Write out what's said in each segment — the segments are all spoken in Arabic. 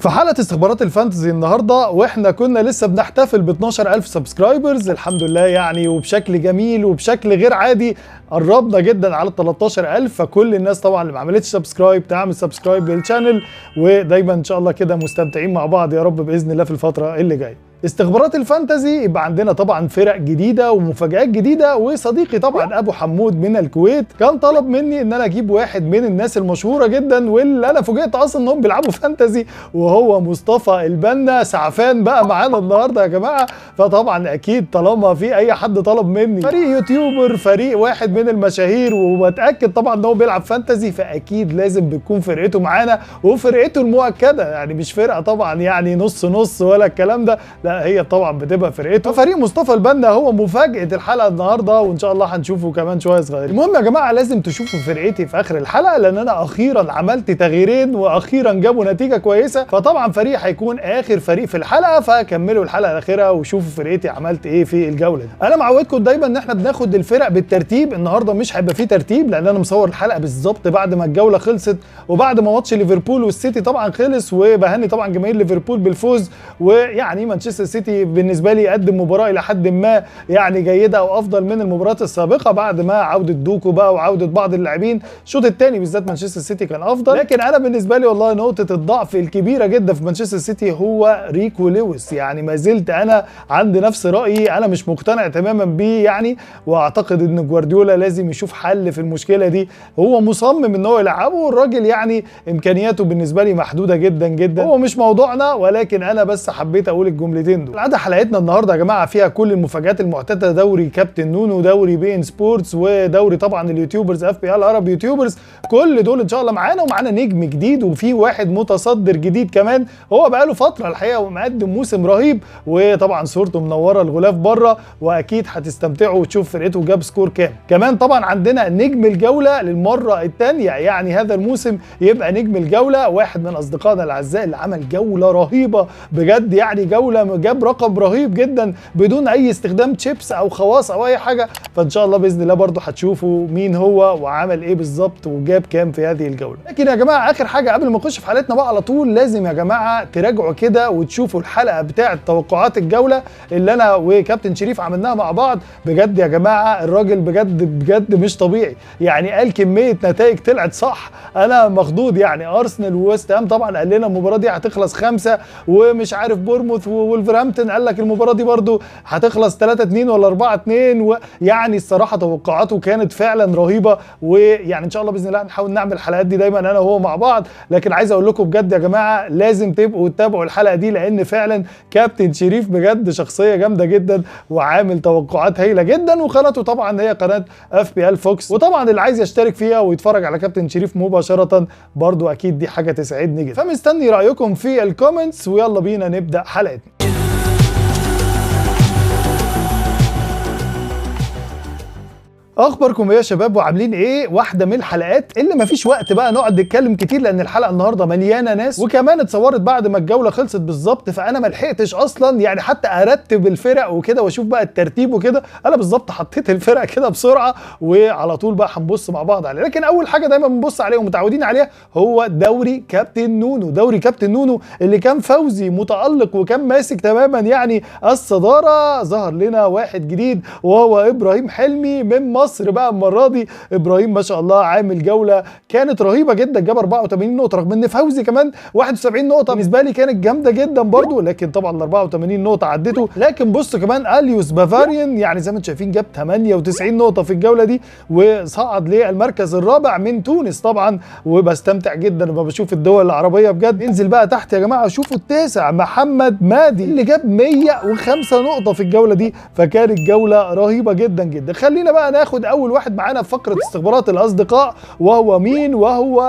في حلقة استخبارات الفانتزي النهاردة واحنا كنا لسه بنحتفل ب 12000 سبسكرايبرز الحمد لله يعني، وبشكل جميل وبشكل غير عادي قربنا جدا على 13000. فكل الناس طبعا اللي ما عملتش سبسكرايب تعمل سبسكرايب للشانل، ودايما ان شاء الله كده مستمتعين مع بعض يا رب باذن الله في الفترة اللي جايه. استخبارات الفانتزي يبقى عندنا طبعا فرق جديده ومفاجآت جديده، وصديقي طبعا ابو حمود من الكويت كان طلب مني ان انا اجيب واحد من الناس المشهوره جدا واللي انا فوجئت اصلا انهم بيلعبوا فانتزي، وهو مصطفى البنا سعفان بقى معانا النهارده يا جماعه. فطبعا اكيد طالما في اي حد طلب مني فريق يوتيوبر، فريق واحد من المشاهير ومتاكد طبعا ان هو بيلعب فانتزي، فاكيد لازم بتكون فرقته معانا، وفرقته المؤكده يعني مش فرقه طبعا يعني نص نص ولا الكلام ده، لا هي طبعا بتبقى فرقته. فريق مصطفى البنا هو مفاجأة الحلقة النهارده، وان شاء الله هنشوفه كمان شوية صغيرين. المهم يا جماعة لازم تشوفوا فرقتي في اخر الحلقة، لان انا اخيرا عملت تغييرين واخيرا جابوا نتيجة كويسة، فطبعا فريق هيكون اخر فريق في الحلقة، فكملوا الحلقة الاخيرة وشوفوا فرقتي عملت ايه في الجولة دي. انا معودكم دايما ان احنا بناخد الفرق بالترتيب، النهارده مش هيبقى فيه ترتيب لان انا مصور الحلقة بالظبط بعد ما الجولة خلصت وبعد ما ماتش ليفربول والسيتي طبعا خلص، وبهني طبعا جماهير ليفربول بالفوز، ويعني مانشستر سيتي بالنسبه لي قدم مباراه الى حد ما يعني جيده او افضل من المباريات السابقه بعد ما عوده دوكو بقى وعوده بعض اللاعبين. الشوط الثاني بالذات مانشستر سيتي كان افضل، لكن انا بالنسبه لي والله نقطه الضعف الكبيره جدا في مانشستر سيتي هو ريكو لويس. يعني ما زلت انا عندي نفس رايي، انا مش مقتنع تماما بيه يعني، واعتقد ان جوارديولا لازم يشوف حل في المشكله دي. هو مصمم ان هو يلعبه، والراجل يعني امكانياته بالنسبه لي محدوده جدا جدا. هو مش موضوعنا، ولكن انا بس حبيت اقول الجملتين دول. العاده حلقتنا النهارده يا جماعه فيها كل المفاجآت المعتاده، دوري كابتن نونو، دوري بي ان سبورتس، ودوري طبعا اليوتيوبرز اف بي ال عرب يوتيوبرز، كل دول ان شاء الله معانا، ومعانا نجم جديد وفي واحد متصدر جديد كمان، هو بقاله فتره الحقيقه ومقدم موسم رهيب، وطبعا صورته منوره الغلاف بره، واكيد هتستمتعوا وتشوف فرقته جاب سكور كام. كمان طبعا عندنا نجم الجوله للمره الثانيه يعني هذا الموسم يبقى نجم الجوله واحد من اصدقائنا الاعزاء اللي عمل جوله رهيبه بجد، يعني جوله جاب رقم رهيب جدا بدون اي استخدام تشيبس او خواص او اي حاجه، فان شاء الله باذن الله برضو هتشوفوا مين هو وعمل ايه بالظبط وجاب كام في هذه الجوله. لكن يا جماعه اخر حاجه قبل ما نخش في حلقتنا بقى على طول، لازم يا جماعه تراجعوا كده وتشوفوا الحلقه بتاعه توقعات الجوله اللي انا وكابتن شريف عملناها مع بعض. بجد يا جماعه الراجل بجد بجد مش طبيعي، يعني قال كميه نتائج طلعت صح، انا مخضوض. يعني ارسنال وويست هام طبعا قال لنا المباراه دي هتخلص 5، ومش عارف بورموث وولفرهامبتون قال لك المباراه دي برضو هتخلص 3-2 ولا 4-2، ويعني الصراحه توقعاته كانت فعلا رهيبه، ويعني ان شاء الله باذن الله نحاول نعمل الحلقات دي دايما انا وهو مع بعض. لكن عايز اقول لكم بجد يا جماعه لازم تبقوا تتابعوا الحلقه دي، لان فعلا كابتن شريف بجد شخصيه جامده جدا وعامل توقعات هايله جدا، وقناته طبعا هي قناه اف بي ال فوكس، وطبعا اللي عايز يشترك فيها ويتفرج على كابتن شريف مباشره برضو اكيد دي حاجه تسعدني جدا. فمستني رايكم في الكومنتس، ويلا بينا نبدا حلقتنا. اخباركم ايه يا شباب وعاملين ايه؟ واحده من الحلقات اللي مفيش وقت بقى نقعد نتكلم كتير، لان الحلقه النهارده مليانه ناس، وكمان اتصورت بعد ما الجوله خلصت بالظبط، فانا ما لحقتش اصلا يعني حتى ارتب الفرق وكده واشوف بقى الترتيب وكده. انا بالظبط حطيت الفرق كده بسرعه وعلى طول بقى هنبص مع بعض عليه. لكن اول حاجه دايما بنبص عليها ومتعودين عليها هو دوري كابتن نونو. دوري كابتن نونو اللي كان فوزي متالق وكان ماسك تماما يعني الصداره، ظهر لنا واحد جديد وهو ابراهيم حلمي من مصر بقى المره دي. ابراهيم ما شاء الله عامل جوله كانت رهيبه جدا، جاب 84 نقطه رغم ان فوزي كمان 71 نقطه بالنسبه لي كانت جامده جدا برضو، لكن طبعا ال 84 نقطه عدته. لكن بصوا كمان اليوس بافاريان يعني زي ما انتم شايفين جاب 98 نقطه في الجوله دي، وصعد للمركز الرابع من تونس طبعا، وبستمتع جدا لما بشوف الدول العربيه بجد. انزل بقى تحت يا جماعه شوفوا التاسع محمد مادي اللي جاب 105 نقطه في الجوله دي، فكانت جوله رهيبه جدا جدا. خلينا بقى ناخد اول واحد معانا في فقره استخبارات الاصدقاء، وهو مين؟ وهو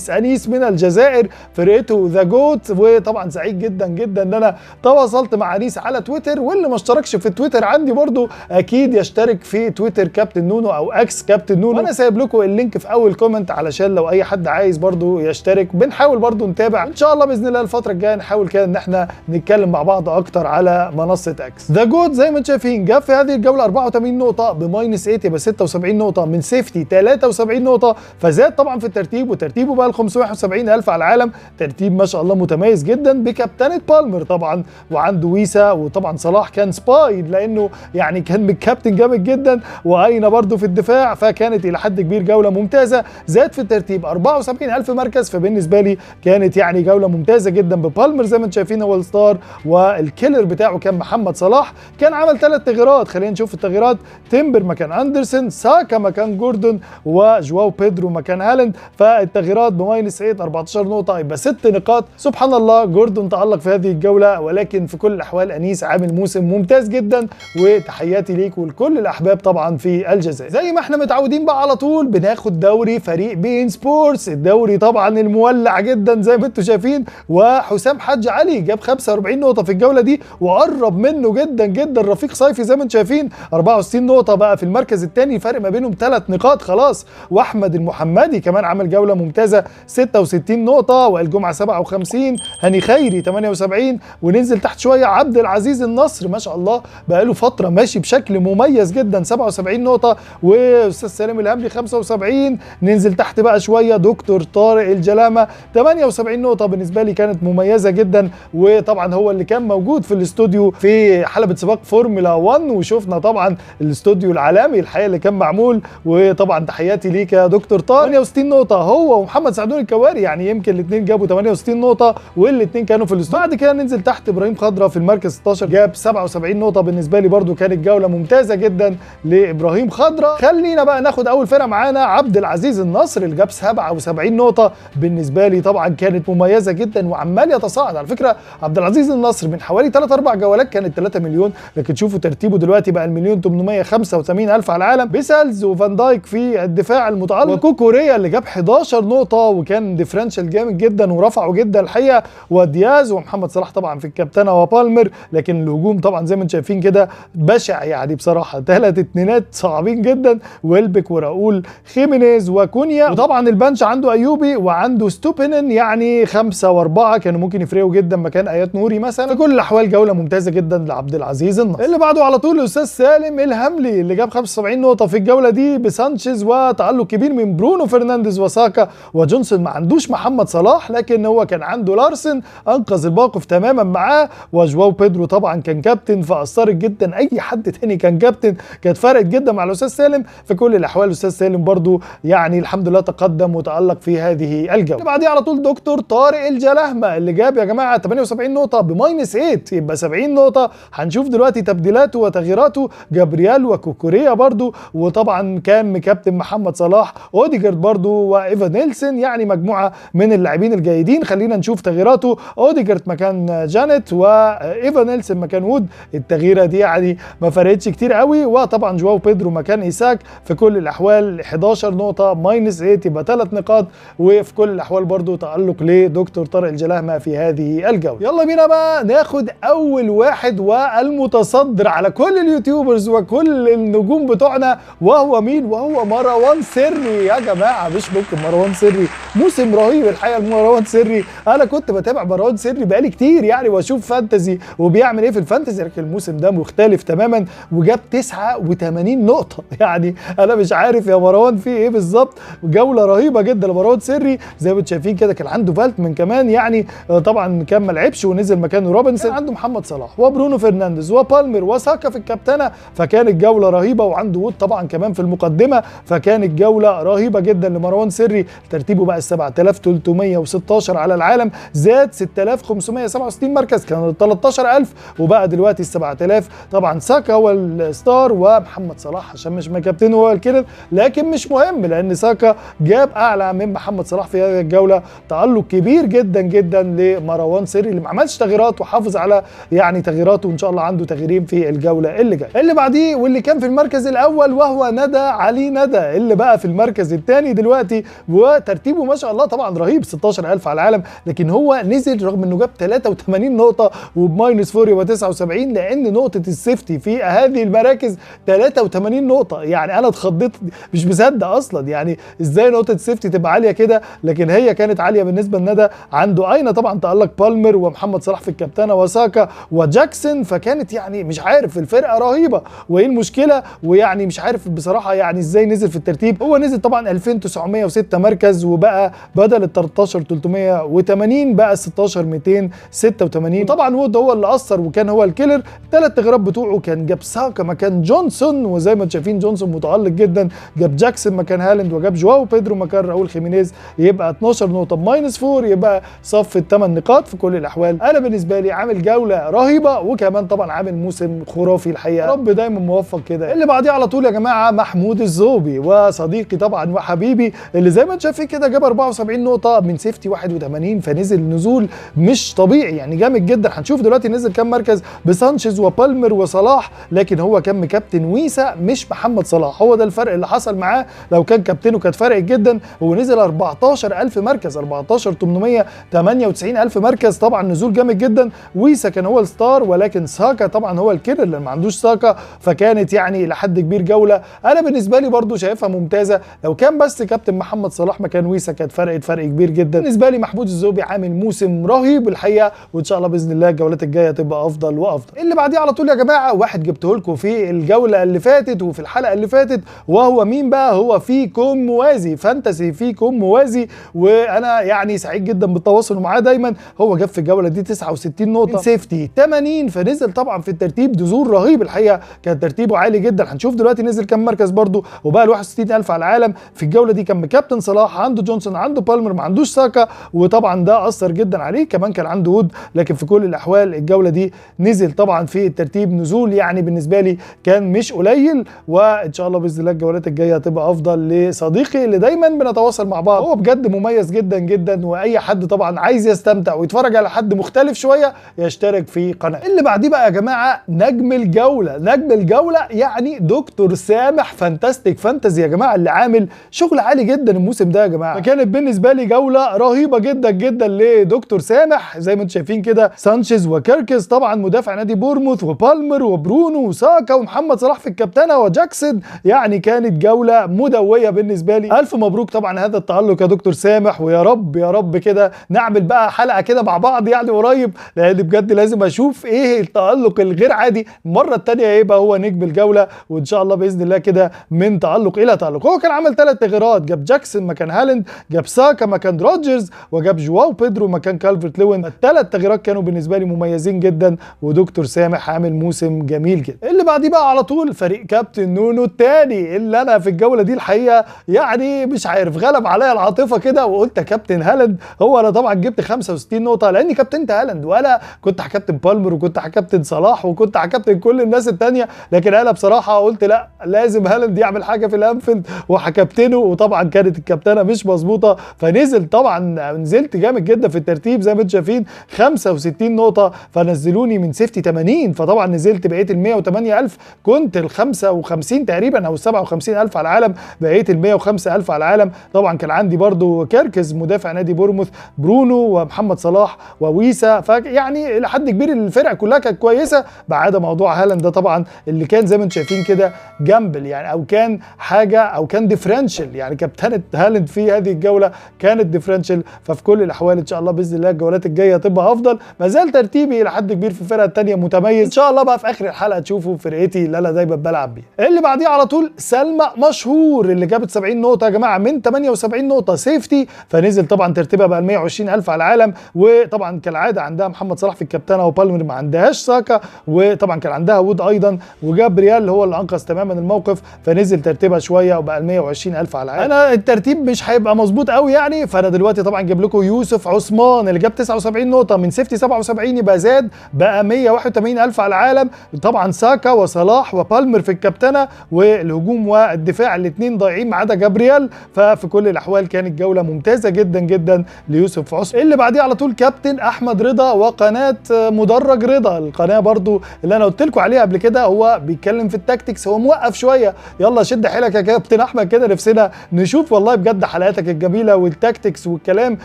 انيس من الجزائر، فرقته ذا جوت. وطبعا سعيد جدا جدا ان انا تواصلت مع انيس على تويتر، واللي ما اشتركش في التويتر عندي برضو اكيد يشترك في تويتر كابتن نونو او اكس كابتن نونو، وانا سايب لكم اللينك في اول كومنت علشان لو اي حد عايز برضو يشترك. بنحاول برضو نتابع ان شاء الله باذن الله الفتره الجايه، نحاول كده ان احنا نتكلم مع بعض اكتر على منصه اكس. ذا جوت زي ما انتم شايفين جاب في هذه الجوله 84 نقطه بماينس 8، يبقى 76 نقطه، من سيفتي 73 نقطه، فزاد طبعا في الترتيب، وترتيبه بقى ال 571,000 على العالم. ترتيب ما شاء الله متميز جدا بكابتنة بالمر طبعا، وعنده ويسا، وطبعا صلاح كان سباي لانه يعني كان بالكابتن جامد جدا، واينا برده في الدفاع، فكانت الى حد كبير جوله ممتازه. زاد في الترتيب 74,000 مركز، فبالنسبه لي كانت يعني جوله ممتازه جدا ببالمر. زي ما انتم شايفين هو الستار، والكيلر بتاعه كان محمد صلاح. كان عمل 3 تغييرات، خلينا نشوف التغييرات. تيمبر مكان اندرسون، ساكا مكان جوردون، وجواو بيدرو مكان هالاند. فالتغييرات بماينس 8 14 نقطه، يبقى 6 نقاط. سبحان الله جوردون تألق في هذه الجوله، ولكن في كل الاحوال انيس عامل موسم ممتاز جدا، وتحياتي ليك ولكل الاحباب طبعا في الجزائر. زي ما احنا متعودين بقى على طول بناخد دوري فريق بين سبورتس، الدوري طبعا المولع جدا زي ما انتم شايفين، وحسام حاج علي جاب 45 نقطه في الجوله دي، وقرب منه جدا جدا رفيق صيفي زي ما انتم شايفين 64 نقطه بقى في المركز الثاني، فرق ما بينهم 3 نقاط خلاص. واحمد المحمدي كمان عمل جوله ممتازه 66 نقطه، والجمعه 57، هاني خيري 78، وننزل تحت شويه عبد العزيز النصر ما شاء الله بقى له فتره ماشي بشكل مميز جدا 77 نقطه، واستاذ سالم الهملي 75. ننزل تحت بقى شويه دكتور طارق الجلامه 78 نقطه، بالنسبه لي كانت مميزه جدا، وطبعا هو اللي كان موجود في الاستوديو في حلبة سباق فورمولا 1، وشفنا طبعا الاستوديو العالمي الحقيقه اللي كان معمول. وطبعا تحياتي ليك يا دكتور طارق. 68 نقطه هو ومحمد سعدون الكواري، يعني يمكن الاثنين جابوا 68 نقطه، والاثنين كانوا في الاستوديو. بعد كده ننزل تحت ابراهيم خضره في المركز 16 جاب 77 نقطه، بالنسبه لي برده كانت جوله ممتازه جدا لابراهيم خضره. خلينا بقى ناخد اول فرقه معانا عبد العزيز النصر اللي جاب 77 نقطه، بالنسبه لي طبعا كانت مميزه جدا وعمال يتصاعد. على فكره عبد العزيز النصر من حوالي 3 4 جولات كانت 3 مليون، لكن شوفوا ترتيبه دلوقتي بقى المليون 885,000 على العالم، بيسلز وفان دايك في الدفاع المتالق، وكوكوريا اللي جاب 11 نقطه وكان ديفرنشال جامد جدا ورفعه جدا الحقيقه، ودياز ومحمد صلاح طبعا في الكابتنه وبالمر. لكن الهجوم طبعا زي ما انتم شايفين كده بشع، يعني بصراحه 3 اتنينات صعبين جدا، ويلبك وراؤول خيمينيز وكونيا، وطبعا البنش عنده ايوبي وعنده ستوبينن، يعني 5 و4 كانوا ممكن يفرقوا جدا مكان ايات نوري مثلا. في كل الاحوال جوله ممتازه جدا لعبد العزيز النصر. اللي بعده على طول الاستاذ سالم الهملي اللي جاب 75 نقطه في الجوله دي بسانشيز، وتالق كبير من برونو فرنانديز وساكا وجونسون. ما عندوش محمد صلاح، لكن هو كان عنده لارسن انقذ الموقف تماما معاه، وجواو بيدرو طبعا كان كابتن فاثرت جدا، اي حد تاني كان كابتن كانت فرقت جدا مع الاستاذ سالم. في كل الاحوال الاستاذ سالم برضو يعني الحمد لله تقدم وتالق في هذه الجوله. اللي بعديه على طول دكتور طارق الجلهمه اللي جاب يا جماعه 78 نقطه بماينس 8، يبقى 70 نقطه. هنشوف دلوقتي تبديلاته وتغييراته، جابرييل وكوكوريا برضو، وطبعا كان مكابتن محمد صلاح، اوديجارد برضو وايفا نيلسون، يعني مجموعه من اللاعبين الجيدين. خلينا نشوف تغييراته، اوديجارد مكان جانيت، وايفا نيلسون مكان وود. التغييره دي يعني ما فرقتش كتير قوي، وطبعا جواو بيدرو مكان ايساك. في كل الاحوال 11 نقطه ماينس 8 يبقى 3 نقاط، وفي كل الاحوال برضو تالق لدكتور طارق الجلهمه في هذه الجوله. يلا بينا بقى ناخد اول واحد والمتصدر على كل اليوتيوبرز وكل النجوم بتوعنا، وهو مين؟ وهو مروان سري يا جماعه. مش ممكن مروان سري موسم رهيب الحقيقه. مروان سري انا كنت بتابع مروان سري بقالي كتير يعني، واشوف فانتزي وبيعمل ايه في الفانتزي، لكن الموسم ده مختلف تماما، وجاب 89 نقطه. يعني انا مش عارف يا مروان في ايه بالظبط. جوله رهيبه جدا لمروان سري زي ما انتم شايفين كده. كان عنده فالتمن كمان، يعني طبعا كان ما لعبش ونزل مكانه روبنسون. عنده محمد صلاح وبرونو فرنانديز وبالمر وساكا في الكابتنه، فكانت جوله رهيبه. وعنده وود طبعا كمان في المقدمه، فكانت جوله رهيبه جدا لمروان سري. ترتيبه بقى 7316 على العالم، زاد 6567 مركز، كان 13000 وبقى دلوقتي 7000. طبعا ساكا هو الستار ومحمد صلاح عشان مش مكابتنه هو الكيلر، لكن مش مهم لان ساكا جاب اعلى من محمد صلاح في هذه الجوله. تألق كبير جدا جدا لمروان سري اللي ما عملش تغييرات وحافظ على يعني تغييراته، وان شاء الله عنده تغييرين في الجوله اللي جايه. اللي بعديه واللي كان في المركز الاول وهو ندى علي ندى، اللي بقى في المركز الثاني دلوقتي، وترتيبه ما شاء الله طبعا رهيب 16000 على العالم، لكن هو نزل رغم انه جاب 83 نقطه وبماينس 4 يبقى 79، لان نقطه السيفتي في هذه المراكز 83 نقطه. يعني انا اتخضيت مش مصدق اصلا، يعني ازاي نقطه السيفتي تبقى عاليه كده، لكن هي كانت عاليه بالنسبه لندى. عنده اينا طبعا تألق بالمر ومحمد صلاح في الكابتنه وساكا وجاكسون، فكانت يعني مش عارف الفرقه رهيبه وايه المشكله، ويعني مش عارف بصراحه يعني ازاي نزل في الترتيب. هو نزل طبعا 2906 مركز، وبقى بدل ال 13380 بقى 16286. وطبعا وود هو اللي اثر وكان هو الكيلر. الثلاث تغييرات بتوعه كان جاب ساكا مكان جونسون، وزي ما انتم شايفين جونسون متالق جدا، جاب جاكسون مكان هالاند، وجاب جواو بيدرو مكان راؤول خيمينيز. يبقى 12 نقطه بماينس 4، يبقى صف الثمان نقاط في كل الاحوال. انا بالنسبه لي عامل جوله رهيبه، وكمان طبعا عامل موسم خرافي الحقيقه. رب دايما موفق كده. اللي بعديه على طول يا جماعه محمود الزوبي، وصديقي طبعا وحبيبي اللي زي ما انت شايفين كده جاب 74 نقطه من سيفتي 81، فنزل نزول مش طبيعي يعني جامد جدا. هنشوف دلوقتي نزل كام مركز بسانشيز وبالمر وصلاح، لكن هو كان مكابتن ويسا مش محمد صلاح. هو ده الفرق اللي حصل معاه. لو كان كابتنه كانت فرقت جدا. هو نزل 14000 مركز، 14898 مركز، طبعا نزول جامد جدا. ويسا كان هو الستار، ولكن ساكا طبعا هو الكيلر اللي ما عندوش ساكا، فكانت يعني لحد كبير جوله. انا بالنسبه لي برضو شايفها ممتازه. لو كان بس كابتن محمد صلاح مكان ويسا كانت فرقت فرق كبير جدا. بالنسبه لي محمود الزوبي عامل موسم رهيب الحقيقه، وان شاء الله باذن الله الجولات الجايه تبقى افضل وافضل. اللي بعديه على طول يا جماعه واحد جبته لكم في الجوله اللي فاتت وفي الحلقه اللي فاتت، وهو مين بقى؟ هو فيكم موازي، فانتسي فيكم موازي، وانا يعني سعيد جدا بالتواصل معاه دايما. هو جاب في الجوله دي 69 نقطه، سيفتي 80، فنزل طبعا في الترتيب نزول رهيب الحقيقه، كان ترتيبه عالي جدا. هنشوف دلوقتي نزل كام مركز برده، وبقى ال 61000 على العالم. في الجوله دي كان مكابتن صلاح، عنده جونسون، عنده بالمر، ما عندوش ساكا، وطبعا ده اثر جدا عليه. كمان كان عنده وود، لكن في كل الاحوال الجوله دي نزل طبعا في الترتيب نزول يعني بالنسبه لي كان مش قليل. وان شاء الله باذن الله الجولات الجايه هتبقى افضل لصديقي اللي دايما بنتواصل مع بعض. هو بجد مميز جدا جدا، واي حد طبعا عايز يستمتع ويتفرج على حد مختلف شويه يشترك في قناه. اللي بعديه بقى يا جماعه نجم الجوله، نجم الجوله يعني دكتور سامح فانتاستيك فانتزي يا جماعه، اللي عامل شغل عالي جدا الموسم ده يا جماعه. فكانت بالنسبه لي جوله رهيبه جدا جدا لدكتور سامح. زي ما انتم شايفين كده سانشيز وكيركز طبعا مدافع نادي بورموث، وبالمر وبرونو وساكا ومحمد صلاح في الكابتنه وجاكسون. يعني كانت جوله مدويه بالنسبه لي. الف مبروك طبعا هذا التألق يا دكتور سامح، ويا رب يا رب كده نعمل بقى حلقه كده مع بعض يعني قريب، لان بجد لازم اشوف ايه التألق الغير عادي. المره الثانيه هيبقى هو نجم الجوله، وان شاء الله باذن الله كده من تألق الى تألق. هو كان عمل 3 تغييرات، جاب جاكسون مكان هالاند، جاب ساكا مكان روجرز، وجاب جواو بيدرو مكان كالفرت لوين. الثلاث تغييرات كانوا بالنسبه لي مميزين جدا، ودكتور سامح عامل موسم جميل جدا. اللي بعديه بقى على طول فريق كابتن نونو الثاني، اللي انا في الجوله دي الحقيقه يعني مش عارف غلب عليا العاطفه كده، وقلت يا كابتن هالاند. هو انا طبعا جبت 65 نقطه لاني كابتنت هالاند، وانا كنت هكابتن بالمر، وكنت هكابتن صلاح، وكنت هكابتن كل الناس الثانيه، لكن انا بصراحه قلت لا، لازم هالاند يعمل حاجه في الانفيلد وهكابتنه. وطبعا كانت الكابتنه مش مظبوطه، فنزل طبعا نزلت جامد جدا في الترتيب زي ما انتم شايفين 65 نقطه، فنزلوني من سيفتي 80، فطبعا نزلت بقيت ال 108000. كنت ال 55 تقريبا او ال 57000 على العالم، بقيت ال 105000 على العالم. طبعا كان عندي برضو كيركز مدافع نادي بورموث، برونو ومحمد صلاح وويسا، فيعني لحد كبير الفرقه كلها كانت كويسه، ما عدا موضوع هالاند ده طبعا اللي كان زي ما انتم شايفين كده جامبل يعني، او كان حاجه، او كان ديفرنشال يعني. كابتنه هالاند في هذه الجوله كانت ديفرنشال. ففي كل الاحوال ان شاء الله باذن الله الجولات الجايه تبقى افضل. ما زال ترتيبي لحد كبير في الفرقه الثانيه متميز. ان شاء الله بقى في اخر الحلقه تشوفوا فرقتي اللي انا دايما بلعب بيها. اللي بعديه على طول سلمى مشهور، اللي جابت 70 نقطه يا جماعه من 78 نقطه سيفتي، فنزل طبعا ترتيبها بقى 120000 على العالم. وطبعا كالعاده عندها محمد صلاح في الكابتنه، وبالمر ما عندهاش ساكا، وطبعا كان عندها وود ايضا، وجابريال هو اللي انقذ تماما الموقف، فنزل ترتيبها شويه وبقى 120000 على العالم. انا الترتيب مش هيبقى مظبوط قوي يعني، فانا دلوقتي طبعا جايب لكم يوسف عثمان اللي جاب 79 نقطه من سيفتي 77، يبقى زاد بقى 181000 على العالم. طبعا ساكا وصلاح وبالمر في الكابتنه، والهجوم والدفاع الاثنين ضايعين ما عدا جابريال. ففي كل الاحوال كانت جوله ممتازه جدا جدا ليوسف عثمان. اللي بعديه على طول كابتن احمد رضا وقناه مدرج رضا، القناه برضو اللي انا قلت لكم عليها قبل كده، هو بيتكلم في التاكتكس، هو موقف شويه. يلا شد حيلك يا كابتن احمد كده، نفسنا نشوف والله بجد حلقاتك الجميله والتاكتكس والكلام،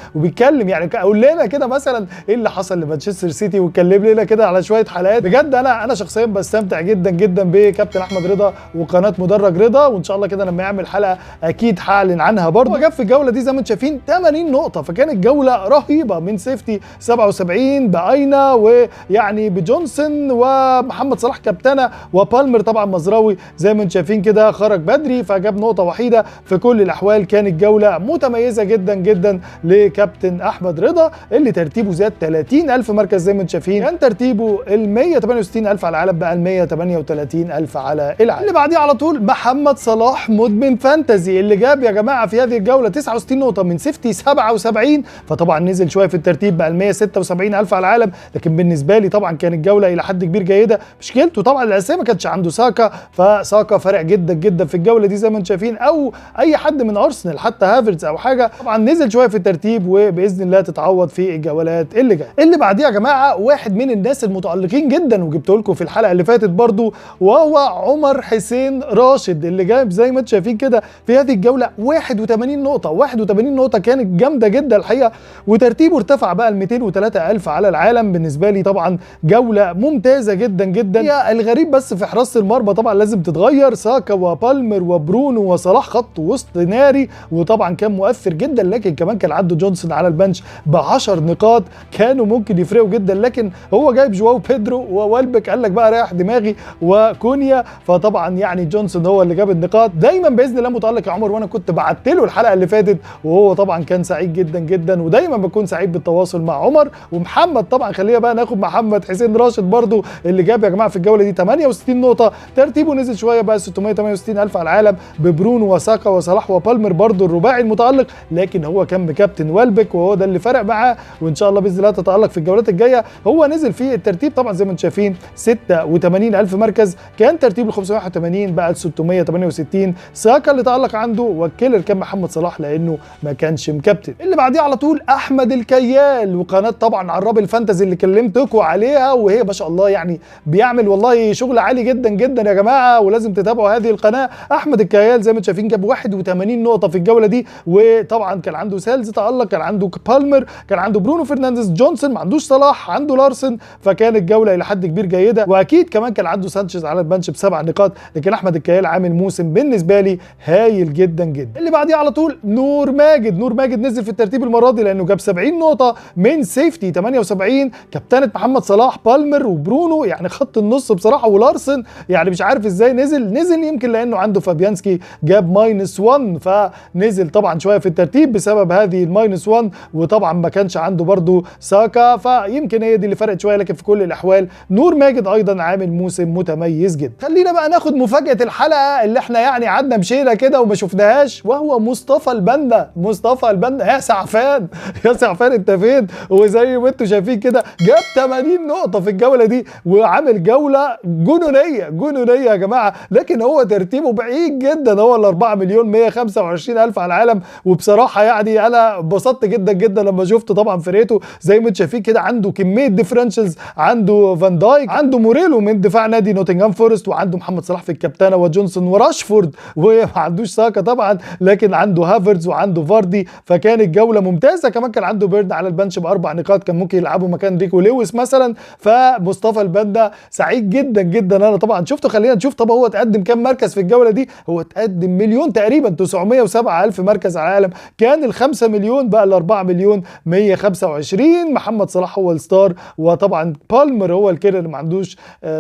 وبيتكلم يعني قول لنا كده مثلا ايه اللي حصل لمانشستر سيتي، واتكلم لنا كده على شويه حلقات. بجد انا شخصيا بستمتع جدا جدا بكابتن احمد رضا وقناه مدرج رضا، وان شاء الله كده لما يعمل حلقه اكيد هعلن عنها برضه. هو جاب في الجوله دي زي ما انتم شايفين 80 نقطه، فكانت جوله رهيبه من سيفتي 77 باينا، ويعني بجونسون ومحمد صلاح كابتنه، وبالمر طبعا مزراوي زي ما انتم شايفين كده خرج بدري فجاب نقطه وحيده. في كل الاحوال كانت جوله متميزه جدا جدا لكابتن احمد رضا اللي ترتيبه زاد 30,000 مركز زي ما انتم شايفين. كان ترتيبه ال 168,000 على العالم بقى ال 138,000 على العالم. اللي بعديه على طول محمد صلاح مدمن فانتزي اللي جاب يا جماعه في هذه الجوله 69 نقطه من سيفتي 77، فطبعا نزل شويه في الترتيب بقى ال 176,000 على العالم. لكن بالنسبه لي طبعا كانت جوله الى حد كبير جيده. مشكلته طبعا الاساسيه ما كانش عنده ساكا، فساكا فرق جدا جدا في الجوله دي زي ما انتم شايفين، او اي حد من ارسنال حتى هافرتز او حاجه. طبعا نزل شويه في الترتيب وباذن الله تتعوض في الجولات اللي جايه. اللي بعديه يا جماعه واحد من الناس المتالقين جدا وجبته لكم في الحلقه اللي فاتت برضو، وهو عمر حسين راشد اللي جايب زي ما انتم شايفين كده في هذه الجوله 81 نقطه. 81 نقطه كانت جامده جدا الحقيقه، وترتيبه ارتفع بقى ل 203,000 على العالم. بالنسبه لي طبعا جوله ممتازه جدا جدا. هي الغريب بس في حراسه المرمى طبعا لازم تتغير، ساكا وبالمر وبرونو وصلاح خط وسط ناري وطبعا كان مؤثر جدا، لكن كمان كان عنده جونسون على البنش ب10 نقاط كانوا ممكن يفرقوا جدا. لكن هو جايب جواو بيدرو ووالبك قال لك بقى ريح دماغي وكونيا، فطبعا يعني جونسون هو اللي جاب النقاط. دايما باذن الله متالق يا عمر، وانا كنت بعت له الحلقه اللي فاتت وهو طبعا كان سعيد جدا جدا، ودايما بكون سعيد بالتواصل مع عمر ومحمد. طبعا خلينا بقى ناخد محمد حسين راشد برضو اللي جاب يا جماعه في الجوله دي 68 نقطه. ترتيبه نزل شويه بقى 668,000 على العالم ببرونو وساكا وصلاح وبالمر برضو الرباعي المتالق، لكن هو كان بكابتن والبك وهو ده اللي فرق معاه، وان شاء الله باذن الله تتالق في الجولات الجايه. هو نزل في الترتيب طبعا زي ما انتم شايفين 86,000 مركز، كان ترتيب ال 581 بقى ل 668. ساكا اللي تالق عنده، والكيلر كان محمد صلاح لانه ما كانش مكابتن. اللي بعديه على طول احمد الكيال، وقناه طبعا عراب الفانتزي اللي كلمتكم عليها، وهي ما شاء الله يعني بيعمل والله شغل عالي جدا جدا يا جماعه، ولازم تتابعوا هذه القناه. احمد الكيال زي ما انتم شايفين جاب 81 نقطه في الجوله دي، وطبعا كان عنده سيلز تالق، كان عنده بالمر، كان عنده برونو فرنانديز، جونسون، ما عندوش صلاح، عنده لارسن، فكانت جوله الى حد كبير جيده. واكيد كمان كان عنده سانشيز على البنش ب7 نقاط، لكن احمد الكيال عامل موسم بالنسبه لي هايل جدا جدا. اللي بعديه على طول نور ماجد. نور ماجد نزل في الترتيب المره دي لانه جاب 70 نقطه من سيفتي 78، كابتنه محمد صلاح، بالمر وبرونو، يعني خط النص بصراحه، ولارسن يعني مش عارف ازاي نزل يمكن لانه عنده فابيانسكي جاب -1، فنزل طبعا شويه في الترتيب بسبب هذه ال-1، وطبعا ما كانش عنده برضو ساكا، فيمكن هي دي اللي فرقت شويه. لكن في كل الاحوال نور ماجد ايضا عامل موسم متميز جدا. خلينا بقى ناخد مفاجاه الحلقه اللي احنا يعني قعدنا مشينا كده وما شفناهاش، وهو مصطفى البنا. مصطفى البنا يا سعفان يا سعفان انت فين؟ وزي ما انتم شايفين كده جاب 80 نقطه في الجوله دي، وعامل جوله جنونيه يا جماعه. لكن هو ترتيبه بعيد جدا، هو ال 4,125,000 على العالم. وبصراحه يعني انا انبسطت جدا جدا لما شفت طبعا فرقته زي ما انتم شايفين كده، عنده كميه ديفرنشلز، عنده فان دايك، عنده موريلو من دفاع نادي نوتنغهام فورست، وعنده محمد صلاح في الكابتنه وجونسون وراشفورد، وما عندوش ساكا طبعا، لكن عنده هافرتز وعنده فاردي، فكانت جوله ممتازه. كمان كان عنده بيرد على البنش ب4 نقاط، كان ممكن يلعبوا مكان ريكو لويس مثلا. فمصطفى البنا سعيد جدا جدا انا طبعا شفته. خلينا نشوف طب هو تقدم كام مركز في الجوله دي. هو تقدم مليون تقريبا 907,000 مركز على العالم، كان ال5 مليون بقى ال4,125,000. محمد صلاح هو الستار، وطبعا بالمر هو الكيلر اللي ما عندوش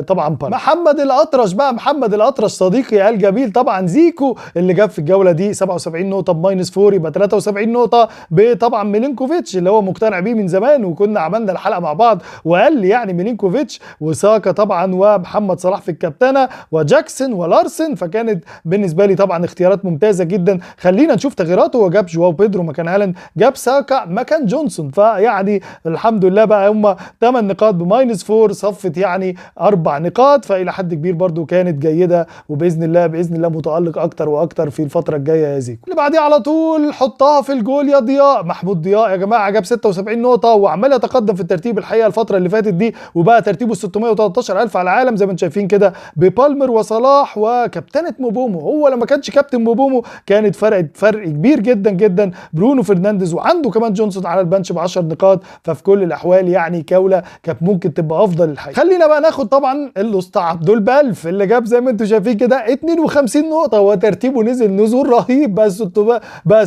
طبعا بالمر. محمد الأطرش بقى، محمد الأطرش صديقي الجميل طبعا زيكو اللي جاب في الجوله دي 77 نقطه ب-4، يبقى 73 نقطه بطبعا ميلينكوفيتش اللي هو مقتنع بيه من زمان، وكنا عملنا الحلقه مع بعض وقال لي يعني ميلينكوفيتش وساكا طبعا ومحمد صلاح في الكابتنه وجاكسون ولارسن، فكانت بالنسبه لي طبعا اختيارات ممتازه جدا. خلينا نشوف تغييراته. هو جاب جواو بيدرو مكان هالاند، جاب ساكا مكان جونسون، فيعني الحمد لله بقى هم 8 نقاط ب-4، صفت يعني 4 نقاط، فالى حد كبير برضو كانت جيده، وباذن الله متالق اكتر واكتر في الفتره الجايه يا زيكو. اللي بعديه على طول حطها في الجول يا ضياء. محمود ضياء يا جماعه جاب 76 نقطه وعمال يتقدم في الترتيب الحقيقه الفتره اللي فاتت دي، وبقى ترتيبه 613,000 على العالم زي ما انتم شايفين كده، ببالمر وصلاح وكابتنه موبومو. هو لما كانش كابتن موبومو كانت فرق كبير جدا جدا. برونو فرنانديز وعنده كمان جونسون على البنش ب10 نقاط، ففي كل الاحوال يعني كوله كانت ممكن تبقى افضل الحقيقه. خلينا بقى ناخد طبعا الاسطى عبد البلف اللي جاب زي ما انتم شايفين كده 52 نقطه، وترتيبه نزل نزول رهيب بقى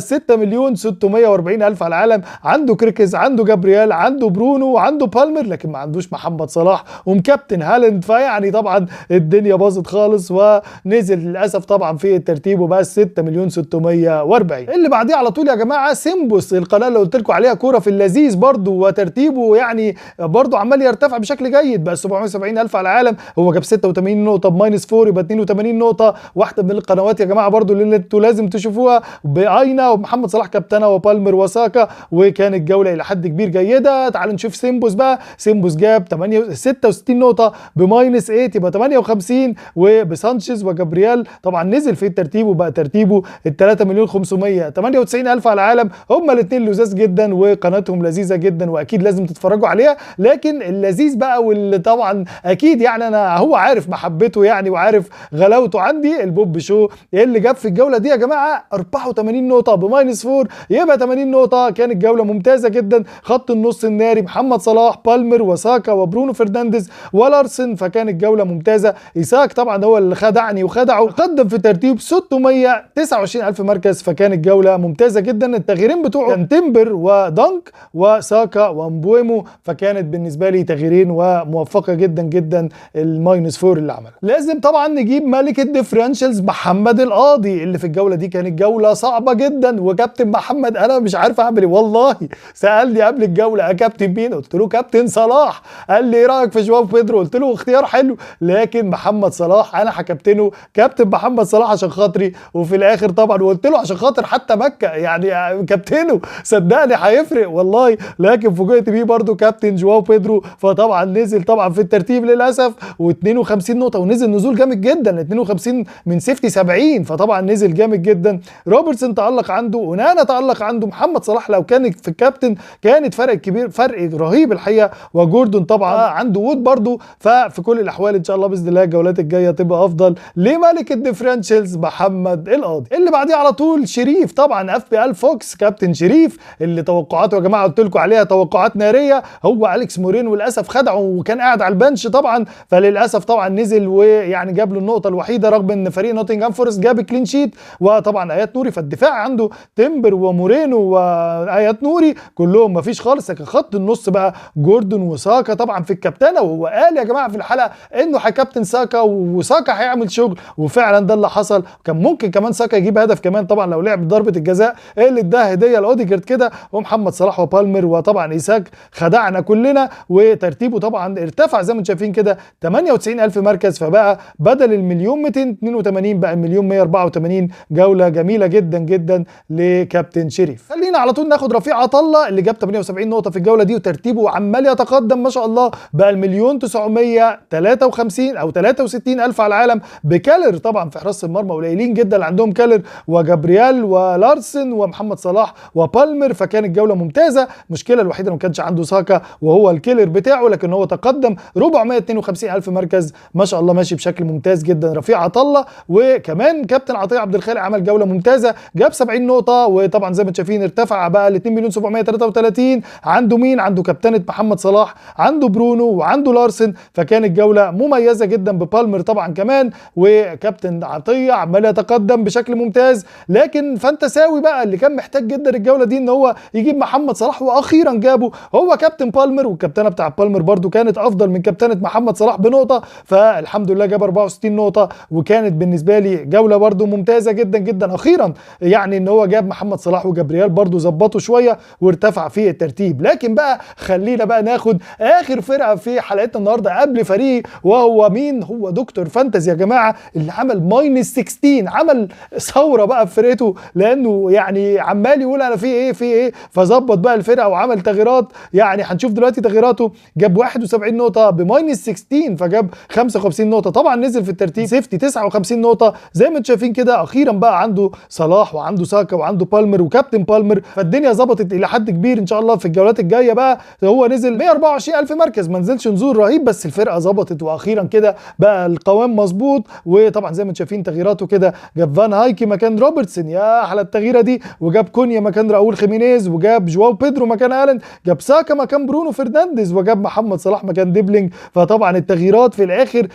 6,640,000 على العالم. عنده كريكز، عنده جابرييل، عنده برونو، وعنده بالمر، لكن ما عندوش محمد صلاح ومكابتن هالاند، فيعني طبعا الدنيا باظت خالص. خالص ونزل للاسف طبعا في الترتيب وبقى 6,640,000. اللي بعديه على طول يا جماعه سيمبوس، القناه اللي قلت لكم عليها كوره في اللذيذ برضو، وترتيبه يعني برضو عمال يرتفع بشكل جيد، بقى 770,000 على العالم. هو جاب 86 نقطه بماينس 4 يبقى 82 نقطه. واحده من القنوات يا جماعه برضو اللي انتوا لازم تشوفوها، باينا ومحمد صلاح كابتنه وبالمر وساكا، وكانت جوله الى حد كبير جيده. تعالوا نشوف سيمبوس بقى. سيمبوس جاب 66 نقطه بماينس 8 يبقى 58، وبسانشيز وجابرييل طبعا نزل في الترتيب وبقى ترتيبه ال 3,598,000 على العالم. هما الاثنين لذاذ جدا وقناتهم لذيذه جدا واكيد لازم تتفرجوا عليها. لكن اللذيذ بقى واللي طبعا اكيد يعني انا هو عارف محبته يعني وعارف غلاوته عندي، البوب شو اللي جاب في الجوله دي يا جماعه 84 نقطه بماينس 4 يبقى 80 نقطه. كانت جوله ممتازه جدا. خط النص الناري محمد صلاح بالمر وساكا وبرونو فرنانديز ولارسن، فكانت جوله ممتازه. إيساك طبعا هو اللي خدعني وخدعه، قدم في ترتيب 629,000 مركز، فكانت جوله ممتازه جدا. التغييرين بتوعه كان تيمبر ودانك وساكا ومبويمو، فكانت بالنسبه لي تغييرين وموفقه جدا جدا الماينس 4 اللي عمله. لازم طبعا نجيب ملك الديفرنشالز محمد القاضي اللي في الجوله دي كانت جوله صعبه جدا. وكابتن محمد انا مش عارف اعمل ايه والله، سالني قبل الجوله يا كابتن مين؟ قلت له كابتن صلاح. قال لي ايه رايك في جواو بيدرو؟ قلت له اختيار حلو، لكن محمد صلاح انا حكبتنه كابتن محمد صلاح عشان خاطري. وفي الاخر طبعا قلت له عشان خاطر حتى مكه يعني كابتنه صدقني هيفرق والله، لكن فوجئت بيه برده كابتن جواو بيدرو. فطبعا نزل طبعا في الترتيب للاسف و52 نقطه، ونزل نزول جامد جدا 52 من سيفتي 70، فطبعا نزل جامد جدا. روبرتسون تألق عنده، ونانا تألق عنده. محمد صلاح لو كان في الكابتن كانت فرق كبير، فرق رهيب الحقيقه. وجوردون طبعا عنده وود برده. ففي كل الاحوال ان شاء الله باذن الله الجولات الجايه تبقى افضل لملك الديفرنشالز محمد القاضي. اللي بعديه على طول شريف طبعا اف بي ال فوكس، كابتن شريف اللي توقعاته يا جماعه قلت لكم عليها توقعات ناريه. هو اليكس مورينو للاسف خدعه وكان قاعد على البنش طبعا، فللاسف طبعا نزل ويعني جاب له النقطه الوحيده رغم ان فريق نوتنجهام فورست جاب كلين شيت. وطبعا ايات نوري، فالدفاع عنده تيمبر ومورينو وايات نوري كلهم مفيش خالص. لكن خط النص بقى جوردون وساكا طبعا في الكابتنه، وهو قال يا جماعه في الحلقه انه هيكابتن ساكا وساكا هيعمل شغل، وفعلا ده اللي حصل. كان ممكن كمان ساكا يجيب هدف كمان طبعا لو لعب ضربه الجزاء اللي اداها هديه لاوديجارد كده، ومحمد صلاح وبالمر. وطبعا ايساك خدعنا كلنا، وترتيبه طبعا ارتفع زي ما انتم شايفين كده 98,000 مركز، فبقى بدل المليون 282 بقى المليون 184. جوله جميله جدا جدا لكابتن شريف. خلينا على طول ناخد رفيع عطله اللي جاب 78 نقطه في الجوله دي، وترتيبه عمال يتقدم ما شاء الله، بقى المليون 953 او 63,000 على العالم. بكالر طبعا في حراسه المرمى قليلين جدا اللي عندهم كالر وجابرييل ولارسن ومحمد صلاح وبالمر، فكانت جوله ممتازه. المشكله الوحيده انه ما كانش عنده ساكا وهو الكيلر بتاعه، لكن هو تقدم 452,000 مركز ما شاء الله، ماشي بشكل ممتاز جدا رفيع عطله. وكمان كابتن عطيه عبد الخالق عمل جوله ممتازه، جاب 70 نقطه، وطبعا زي ما انتم شايفين ارتفع بقى ل 2,733,000. عنده مين؟ عنده كابتنه محمد صلاح، عنده برونو وعنده لارسن، فكانت جوله مميزه جدا ببالمر طبعا كمان. وكابتن عطيه عمال يتقدم بشكل ممتاز. لكن فانتساوي بقى اللي كان محتاج جدا الجوله دي ان هو يجيب محمد صلاح، واخيرا جابه هو كابتن بالمر. والكابتنه بتاع بالمر برده كانت افضل من كابتنه محمد صلاح بنقطه، فالحمد لله جاب 64 نقطه، وكانت بالنسبه لي جوله برده ممتازه جدا جدا. اخيرا يعني ان هو جاب محمد صلاح وجابرييل برده ظبطوا شويه وارتفع في الترتيب. لكن بقى خلينا بقى ناخد اخر فرقه في حلقتنا النهارده قبل فريق، وهو مين؟ هو دكتور فانتزي يا جماعه اللي عمل ماينس 16، عمل ثوره بقى في فرقته، لانه يعني عمال يقول انا في ايه في ايه، فظبط بقى الفرقه وعمل تغييرات. يعني هنشوف دلوقتي تغييراته. جاب 71 نقطه بماينس 16، فجاب 55 نقطه. طبعا نزل في الترتيب. سيفتي 59 نقطه زي ما انتم شايفين كده. اخيرا بقى عنده صلاح وعنده ساكا وعنده بالمر وكابتن بالمر، فالدنيا ظبطت الى حد كبير. ان شاء الله في الجولات الجايه بقى هو نزل 124,000 مركز، ما نزلش نزول رهيب، بس الفرقه ظبطت واخيرا كده بقى القوام مظبوط. وطبعا زي ما انتم شايفين تغييراته كده، جاب فان هايكي مكان روبرتسون، يا على التغييره دي، وجاب كونيا مكان راؤول خيمينيز، وجاب جواو بيدرو مكان الن، جاب ساكا مكان برونو فرنانديز، وجاب محمد صلاح مكان ديبلينج. فطبعا التغييرات في الاخر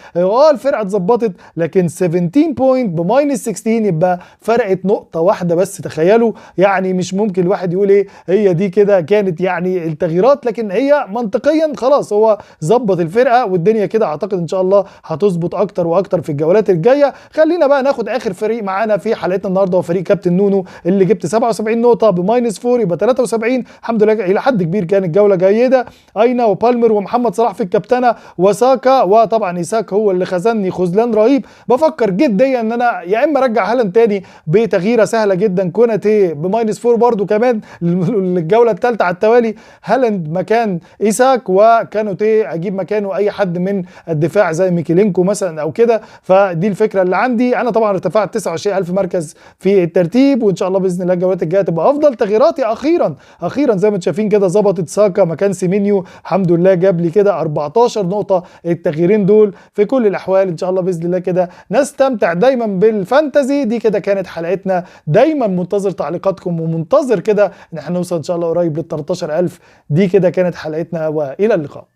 الفرقه اتظبطت، لكن 17 بوينت بماينس 16 يبقى فرقت نقطه واحده بس. تخيلوا يعني مش ممكن الواحد يقول ايه هي دي كده كانت يعني التغييرات، لكن هي منطقيا خلاص هو ظبط الفرقه والدنيا كده. اعتقد ان شاء الله هتظبط اكتر واكتر في الجولات الجايه. خلينا بقى ناخد اخر فريق معانا في حلقتنا النهارده، وفريق كابتن نونو اللي جبت 77 نقطه بماينس 4 يبقى 73. الحمد لله الى حد كبير كانت جوله جيده. اينا وبالمر ومحمد صلاح في الكابتنه وساكا، وطبعا ايساك هو اللي خزني خذلان رهيب. بفكر جديا ان انا يا اما ارجع هالاند تاني بتغييره سهله جدا، كوناتي بماينس 4 برده كمان الجوله الثالثه على التوالي، هالاند مكان ايساك، وكانوتي اجيب مكانه اي حد من الدفاع زي ميكيلينكو مثلا او كده. فدي الفكره اللي عندي انا. طبعا ارتفعت 29000 مركز في الترتيب، وان شاء الله باذن الله الجولات الجايه تبقى افضل. تغييراتي اخيرا زي ما انتم شايفين كده ظبطت. ساكا مكان سيمينيو الحمد لله جاب لي كده 14 نقطه. التغييرين دول في كل الاحوال ان شاء الله باذن الله كده نستمتع دايما بالفانتزي. دي كده كانت حلقتنا. دايما منتظر تعليقاتكم ومنتظر كده ان احنا نوصل ان شاء الله قريب لل 13000. دي كده كانت حلقتنا، والى اللقاء.